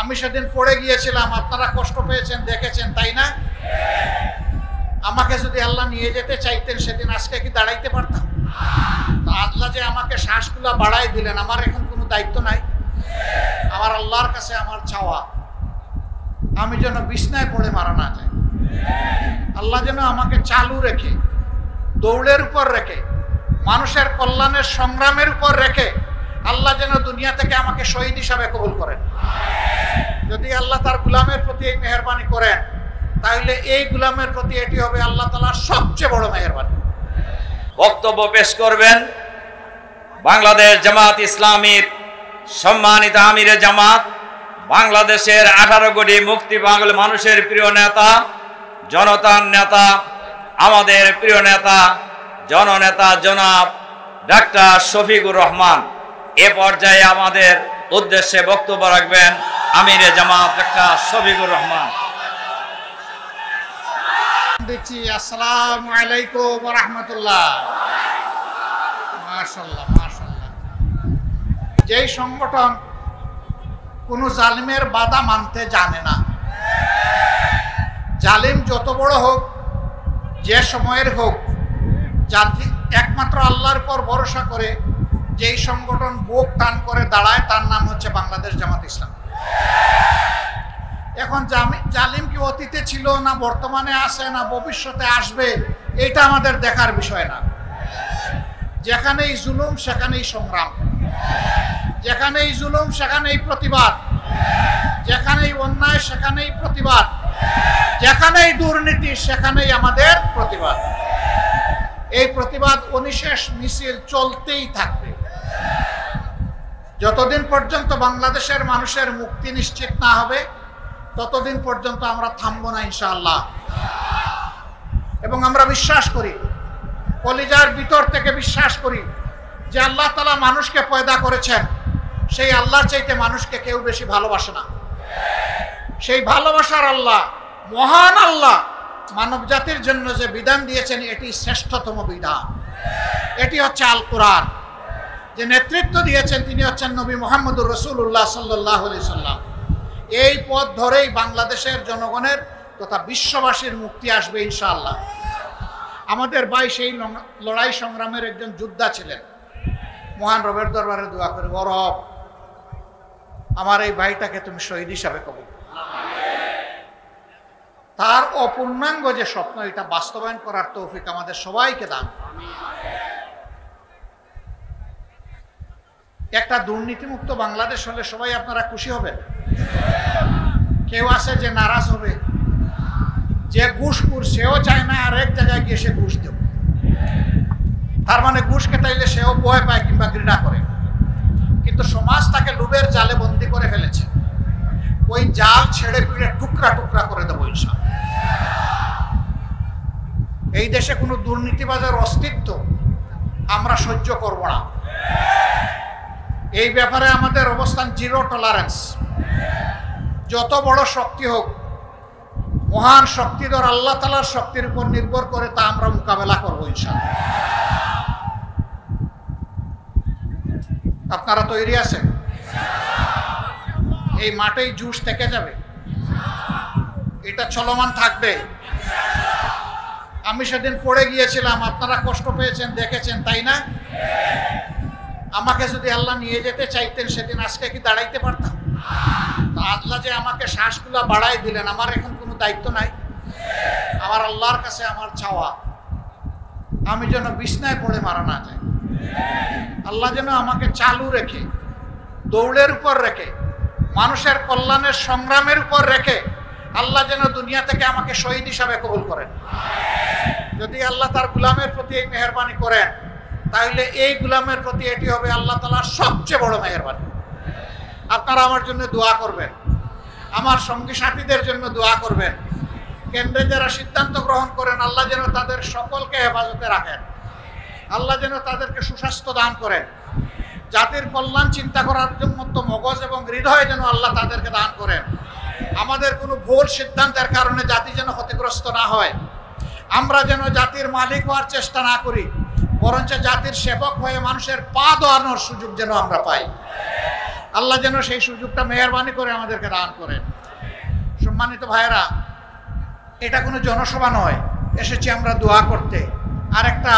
আমি সেদিন পড়ে গিয়েছিলাম, আপনারা কষ্ট পেয়েছেন, দেখেছেন, তাই না? আমাকে যদি আল্লাহ নিয়ে যেতে চাইতেন সেদিন আজকে কি দাঁড়াইতে পারতাম? তো আল্লাহ যে আমাকে শ্বাসগুলা বাড়াই দিলেন, আমার এখন কোনো দায়িত্ব নাই? আমার আল্লাহর কাছে আমার চাওয়া আমি যেন বিছনায় পড়ে মারা না যায়। আল্লাহ যেন আমাকে চালু রেখে, দৌড়ের উপর রেখে, মানুষের কল্যাণের সংগ্রামের উপর রেখে আল্লাহ যেন দুনিয়া থেকে আমাকে শহীদ হিসাবে কবুল করেন। যদি আল্লাহ তার গোলামের প্রতি এই মেহেরবানি করেন, তাহলে এই গোলামের প্রতি এটি হবে আল্লাহ তাআলার সবচেয়ে বড় মেহেরবানি। বক্তব্য পেশ করবেন বাংলাদেশ জামাত ইসলামীর সম্মানিত আমিরে জামাত, বাংলাদেশের 18 কোটি মুক্তি পাগল মানুষের প্রিয় নেতা, জনতার নেতা, আমাদের প্রিয় নেতা, জননেতা জনাব ডাক্তার শফিকুর রহমান। এ পর্যায়ে আমাদের উদ্দেশ্যে বক্তব্য রাখবেন আমিরে জামাত ডাক্তার শফিকুর রহমান। দেখছি আসসালামু আলাইকুম ওয়া রাহমাতুল্লাহ। মাশাআল্লাহ মাশাআল্লাহ। যেই সংগঠন কোন জালিমের বাধা মানতে জানে না, জালিম যত বড় হোক, যে সময়ের হোক, জাতি একমাত্র আল্লাহর উপর ভরসা করে যেই সংগঠন বুক টান করে দাঁড়ায় তার নাম হচ্ছে বাংলাদেশ জামাত ইসলাম। এখন জালিম কি অতীতে ছিল না বর্তমানে আছে না ভবিষ্যতে আসবে, এটা আমাদের দেখার বিষয় না। যেখানেই জুলুম সেখানেই সংগ্রাম, যেখানেই জুলুম সেখানেই প্রতিবাদ, যেখানেই অন্যায় সেখানেই প্রতিবাদ, যেখানেই দুর্নীতি সেখানেই আমাদের প্রতিবাদ। এই প্রতিবাদ অনিশেষ মিছিল চলতেই থাকবে যতদিন পর্যন্ত বাংলাদেশের মানুষের মুক্তি নিশ্চিত না হবে, ততদিন পর্যন্ত আমরা থামবো না ইনশাআল্লাহ। এবং আমরা বিশ্বাস করি, কলিজার ভিতর থেকে বিশ্বাস করি যে আল্লাহ তাআলা মানুষকে পয়দা করেছেন, সেই আল্লাহর চাইতে মানুষকে কেউ বেশি ভালোবাসে না। সেই ভালোবাসার আল্লাহ, মহান আল্লাহ মানব জাতির জন্য যে বিধান দিয়েছেন এটি শ্রেষ্ঠতম বিধান। এটি হচ্ছে আল কোরআন। যে নেতৃত্ব দিয়েছেন তিনি হচ্ছেন নবী মুহাম্মদুর রাসূলুল্লাহ সাল্লাল্লাহু আলাইহি সাল্লাম। এই পথ ধরেই বাংলাদেশের জনগণের তথা বিশ্ববাসীর মুক্তি আসবে ইনশাআল্লাহ। আমাদের ভাই সেই লড়াই সংগ্রামের একজন যোদ্ধা ছিলেন। মহান রবের দরবারে দোয়া করে, ও রব, আমার এই ভাইটাকে তুমি শহীদ হিসাবে কবুল করো। তার অপূর্ণাঙ্গ যে স্বপ্ন, এটা বাস্তবায়ন করার তৌফিক আমাদের সবাইকে দান। একটা দুর্নীতিমুক্ত বাংলাদেশ হলে সবাই আপনারা খুশি হবেন? কেউ আছে যে নারাজ হবে, যে ঘুষখোর সেও চায় না আর এক জায়গায় গিয়ে সে ঘুষ দেব। তার মানে ঘুষ খেতাইলে সেও ভয় পায় কিংবা ঘৃণা করে। কিন্তু সমাজ তাকে লোভের জালে বন্দী করে ফেলেছে। ওই জাল ছেড়ে পিড়ে টুকরা টুকরা করে দেবো ইনশাআল্লাহ। এই দেশে কোনো দুর্নীতিবাজের অস্তিত্ব আমরা সহ্য করব না। এই ব্যাপারে আমাদের অবস্থান জিরো টলারেন্স। যত বড় শক্তি হোক, মহান শক্তিধর আল্লাহ তাআলার শক্তির উপর নির্ভর করে তা আমরা মোকাবেলা করব ইনশাআল্লাহ। আপনারা তৈরি আছেন? এই মাঠেই জুস থেকে যাবে, এটা চলমান থাকবে। আমি সেদিন পড়ে গিয়েছিলাম, আপনারা কষ্ট পেয়েছেন, দেখেছেন, তাই না? আমাকে যদি আল্লাহ নিয়ে যেতে চাইতেন সেদিন আজকে কি দাঁড়াইতে পারতাম? তো আল্লাহ যে আমাকে শ্বাসগুলা বাড়াই দিলেন, আমার এখন কোনো দায়িত্ব নাই? আমার আল্লাহর কাছে আমার চাওয়া আমি যেন বিছনায় পড়ে মারা না যায়। আল্লাহ যেন আমাকে চালু রেখে, দৌড়ের উপর রেখে, মানুষের কল্যাণের সংগ্রামের উপর রেখে আল্লাহ যেন দুনিয়া থেকে আমাকে শহীদ হিসাবে কবুল করেন। যদি আল্লাহ তার গোলামের প্রতি এই মেহেরবানি করেন, তাহলে এই গোলামের প্রতি এটি হবে আল্লাহ তাআলার সবচেয়ে বড় মেহেরবানি। আপনারা আমার জন্য দোয়া করবেন, আমার সঙ্গী সাথীদের জন্য দোয়া করবেন। কেন্দ্রে যারা সিদ্ধান্ত গ্রহণ করেন, আল্লাহ যেন তাদের সকলকে হেফাজতে রাখেন। আল্লাহ যেন তাদেরকে সুস্বাস্থ্য দান করেন। জাতির কল্যাণ চিন্তা করার মতো মগজ এবং হৃদয় যেন আল্লাহ তাদেরকে দান করেন। আমাদের কোনো ভুল সিদ্ধান্তের কারণে জাতি যেন ক্ষতিগ্রস্ত না হয়। আমরা যেন জাতির মালিক হওয়ার চেষ্টা না করি, বরঞ্চ জাতির সেবক হয়ে মানুষের পা ধোয়ানোর সুযোগ যেন আমরা পাই। আল্লাহ যেন সেই সুযোগটা মেহেরবানি করে আমাদেরকে দান করেন। সম্মানিত ভাইয়েরা, এটা কোনো জনসভা নয়, এসেছি আমরা দোয়া করতে। আর একটা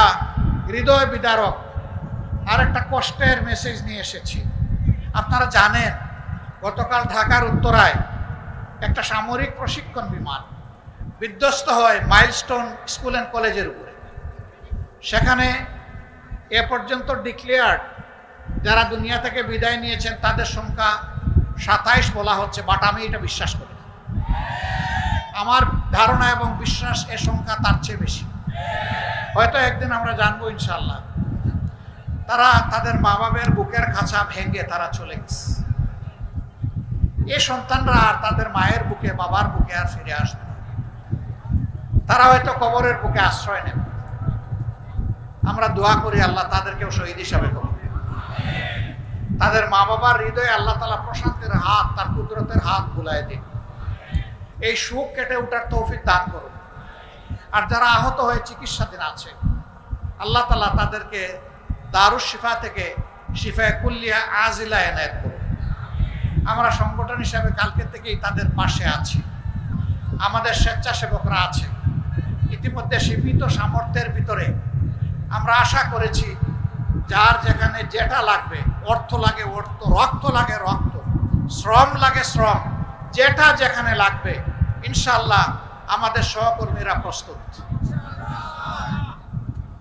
হৃদয় বিদারক, আর একটা কষ্টের মেসেজ নিয়ে এসেছি। আপনারা জানেন গতকাল ঢাকার উত্তরায় একটা সামরিক প্রশিক্ষণ বিমান বিধ্বস্ত হয় মাইলস্টোন স্কুল অ্যান্ড কলেজের উপরে। সেখানে এ পর্যন্ত ডিক্লেয়ার্ড যারা দুনিয়া থেকে বিদায় নিয়েছেন তাদের সংখ্যা 27 বলা হচ্ছে, বাট আমি এটা বিশ্বাস করি না। আমার ধারণা এবং বিশ্বাস এ সংখ্যা তার চেয়ে বেশি। হয়তো একদিন আমরা জানবো ইনশাআল্লাহ। তারা তাদের মা বাবার বুকের খাঁচা ভেঙে তারা চলে গেছে। এই সন্তানরা আর তাদের মায়ের বুকে বাবার বুকে আর ফিরে আসবে না। তারা হয়তো কবরের বুকে আশ্রয় নেবে। আমরা দোয়া করি আল্লাহ তাদেরকেও শহীদ হিসাবে করুন। তাদের মা বাবার হৃদয়ে আল্লাহ তাআলা প্রশান্তির হাত, তার কুদরতের হাত বুলায় দিন। এই শোক কেটে ওঠার তৌফিক দান করুন। আর যারা আহত হয়ে চিকিৎসাধীন আছে, আল্লাহ তাআলা তাদেরকে দারুস শিফা থেকে শিফায়ে কুল্লিয়া আজিলা এনায়েত করুন। আমরা সংগঠন হিসাবে কালকে থেকেই তাদের পাশে আছি। আমাদের স্বেচ্ছাসেবকরা আছে। ইতিমধ্যে সীমিত সামর্থ্যের ভিতরে আমরা আশা করেছি যার যেখানে যেটা লাগবে, অর্থ লাগে অর্থ, রক্ত লাগে রক্ত, শ্রম লাগে শ্রম, যেটা যেখানে লাগবে ইনশাআল্লাহ আমাদের সহকর্মীরা প্রস্তুত।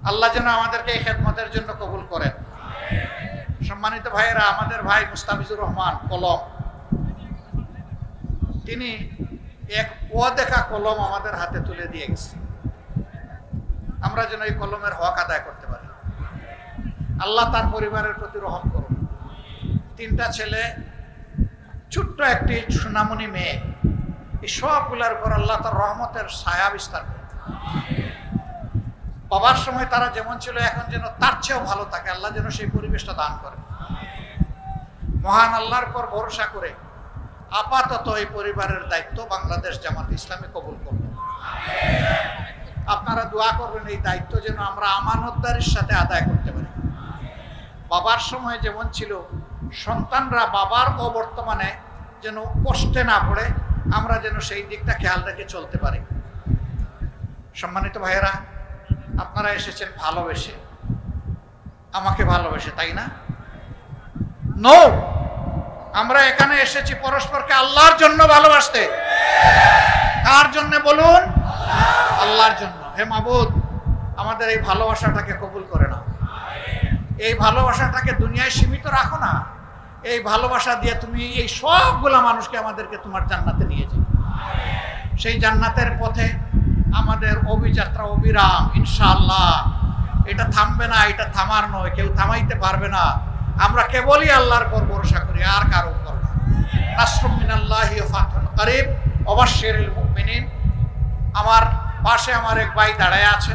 আল্লাহ যেন আমাদেরকে এই খেদমতের জন্য কবুল করেন। সম্মানিত ভাইয়েরা, আমাদের ভাই মুস্তাফিজুর রহমান কলম, তিনি এক অদেখা কলম আমাদের হাতে তুলে দিয়ে গেছে। আমরা যেন এই কলমের হক আদায় করতে পারি। আল্লাহ তার পরিবারের প্রতি রহম করুন। 3টা ছেলে, ছোট্ট একটি সোনামণি মেয়ে, এই সবগুলোর উপর আল্লাহ তার রহমতের ছায়া বিস্তার করুন। বাবার সময় তারা যেমন ছিল এখন যেন তার চেয়েও ভালো থাকে, আল্লাহ যেন সেই পরিবেশটা দান করেন। মহান আল্লাহর পর ভরসা করে আপাতত এই পরিবারের দায়িত্ব বাংলাদেশ জামাত ইসলামী কবুল করবেন। আপনারা দোয়া করবেন এই দায়িত্ব যেন আমরা আমানতদারির সাথে আদায় করতে পারি। বাবার সময় যেমন ছিল, সন্তানরা বাবার অবর্তমানে যেন কষ্টে না পড়ে, আমরা যেন সেই দিকটা খেয়াল রেখে চলতে পারি। সম্মানিত ভাইয়েরা, আপনারা এসেছেন ভালোবেসে, আমাকে ভালোবেসে, তাই না? নো, আমরা এখানে এসেছি পরস্পরকে আল্লাহর জন্য ভালোবাসতে। কার জন্য বলুন? আল্লাহর জন্য। হে মাবুদ, আমাদের এই ভালোবাসাটাকে কবুল করে না। এই ভালোবাসাটাকে দুনিয়ায় সীমিত রাখো না। এই ভালোবাসা দিয়ে তুমি এই সবগুলা মানুষকে আমাদেরকে তোমার জান্নাতে নিয়ে যাও। সেই জান্নাতের পথে আমাদের অভিযাত্রা অবিরাম ইনশাআল্লাহ। এটা থামবে না, এটা থামার নয়, কেউ থামাইতে পারবে না। আমরা কেবলই আল্লাহর পর ভরসা করি, আর কারো উপর না। নাসরুম মিনাল্লাহি ওয়া ফাতহুন করিব ওয়াবাশশিরিল মুমিনিন। আমার পাশে আমার এক ভাই দাঁড়ায় আছে।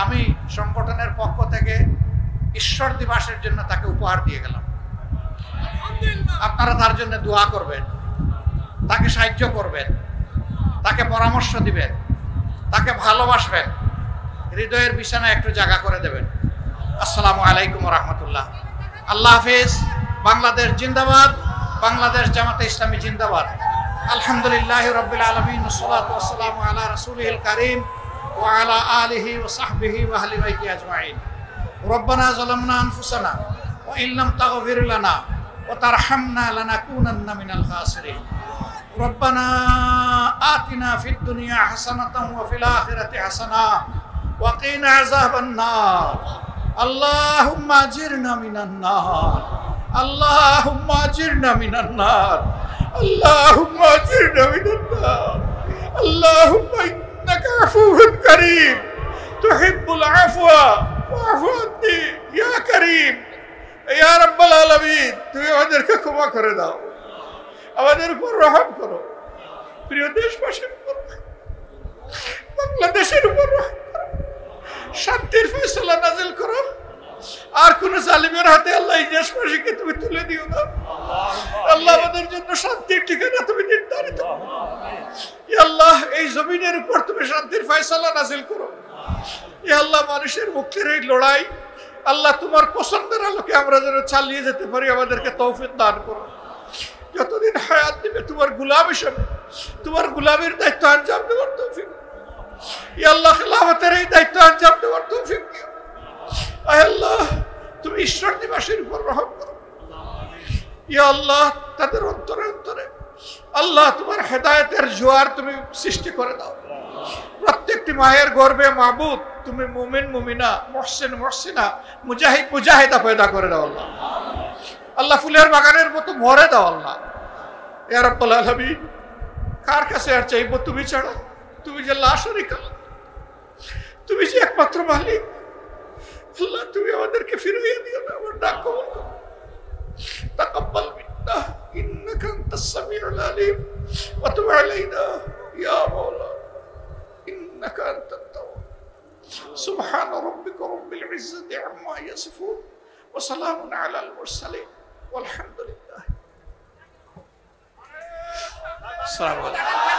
আমি সংগঠনের পক্ষ থেকে ঈশ্বর দিবসের জন্য তাকে উপহার দিয়ে গেলাম। আপনারা তার জন্য দোয়া করবেন, তাকে সাহায্য করবেন, তাকে পরামর্শ দিবেন, তাকে ভালোবাসবেন, হৃদয়ের বিছানায় একটু জায়গা করে দেবেন। আসসালামু আলাইকুম ওয়া রাহমাতুল্লাহ। আল্লাহ হাফেজ। বাংলাদেশ জিন্দাবাদ, বাংলাদেশ জামাতে ইসলামী জিন্দাবাদ। আলহামদুলিল্লাহি রাব্বিল আলামিন, ওয়াসসালাতু ওয়াসসালামু আলা রাসূলিল কারীম ওয়া আলা আলিহি ওয়া সাহবিহি ওয়া আহলি বাইতি আজমাইন। রব্বানা যালামনা আনফুসানা ওয়া ইন লাম তাগফির লানা ওয়া তারহামনা লানাকুনান্না মিনাল খাসিরিন। রব্বানা আতিনা ফিদ দুনিয়া হাসানাতাও ওয়া ফিল আখিরাতি হাসানা ওয়া কিনা আযাবান নার। আল্লাহুম্মা আজিরনা মিনান নার, আল্লাহুম্মা আজিরনা মিনান নার, আল্লাহুম্মা আজিরনা মিনান নার। আল্লাহুম্মা ইন্নাকা আফুউন কারীম তুহিব্বুল আফওয়া ফাআফু আন্নি ইয়া কারীম। ইয়া রাব্বাল আলামিন, তুমি আমাদেরকে ক্ষমা করে দাও, আমাদের উপর রহম করো। প্রিয় দেশবাসীর উপর, বাংলাদেশের উপর শান্তির ফয়সালা নাযিল করো। আর কোন জালিমের হাতে আল্লাহ এই দেশবাসীকে তুমি তুলে দিও না। আল্লাহ আমাদের জন্য শান্তির ঠিকানা তুমি নির্ধারিত করো। ইয়া আল্লাহ, এই জমিনের উপর তুমি শান্তির ফয়সালা নাযিল করো। ইয়া আল্লাহ, মানুষের মুক্তির এই লড়াই আল্লাহ তোমার পছন্দের আলোকে আমরা যেন চালিয়ে যেতে পারি, আমাদেরকে তৌফিক দান করো। যতদিন হায়াত দিবে তোমার গোলাম হিসেবে তোমার গোলামের দায়িত্ব আঞ্জাম দেওয়ার তৌফিক, ইয়া আল্লাহ খেলাফতের এই দায়িত্ব আঞ্জাম দেওয়ার তৌফিক দিও। আয় আল্লাহ তুমি ঈশ্বর দিবসের উপর রহম করো। ইয়া আল্লাহ তাদের অন্তরে অন্তরে আল্লাহ তোমার হেদায়েতের জোয়ার তুমি সৃষ্টি করে দাও। প্রত্যেকটি মায়ের গর্ভে মাহবুব তুমি মুমিন মুমিনা, মুহসিন মুহসিনা, মুজাহিদ মুজাহিদা পয়দা করে দাও আল্লাহ। আল্লাহ ফুলের বাগানের মতো ভরে দাও আল্লাহ। ইয়া রাব্বুল আলামিন, কার কাছে আর চাইবো তুমি ছাড়া? তুমি যে লা শারীকা লাক, তুমি যে একমাত্র মালিক। আল্লাহ তুমি আমাদেরকে ফিরিয়ে দিও না, আমার ডাক কবুল করো। তাকাব্বাল মিন্না ইন্নাকা আনতাস সামিউল আলিম ওয়া তুব আলাইনা ইয়া মাওলানা ইন্নাকা আনতাত তাওয়াব। সুবহান রাব্বিকা রাব্বিল ইজ্জাতি আম্মা ইয়াসিফুন ওয়া সালামুন আলাল মুরসালিন ওয়ালহামদুলিল্লাহ। আসসালামু আলাইকুম।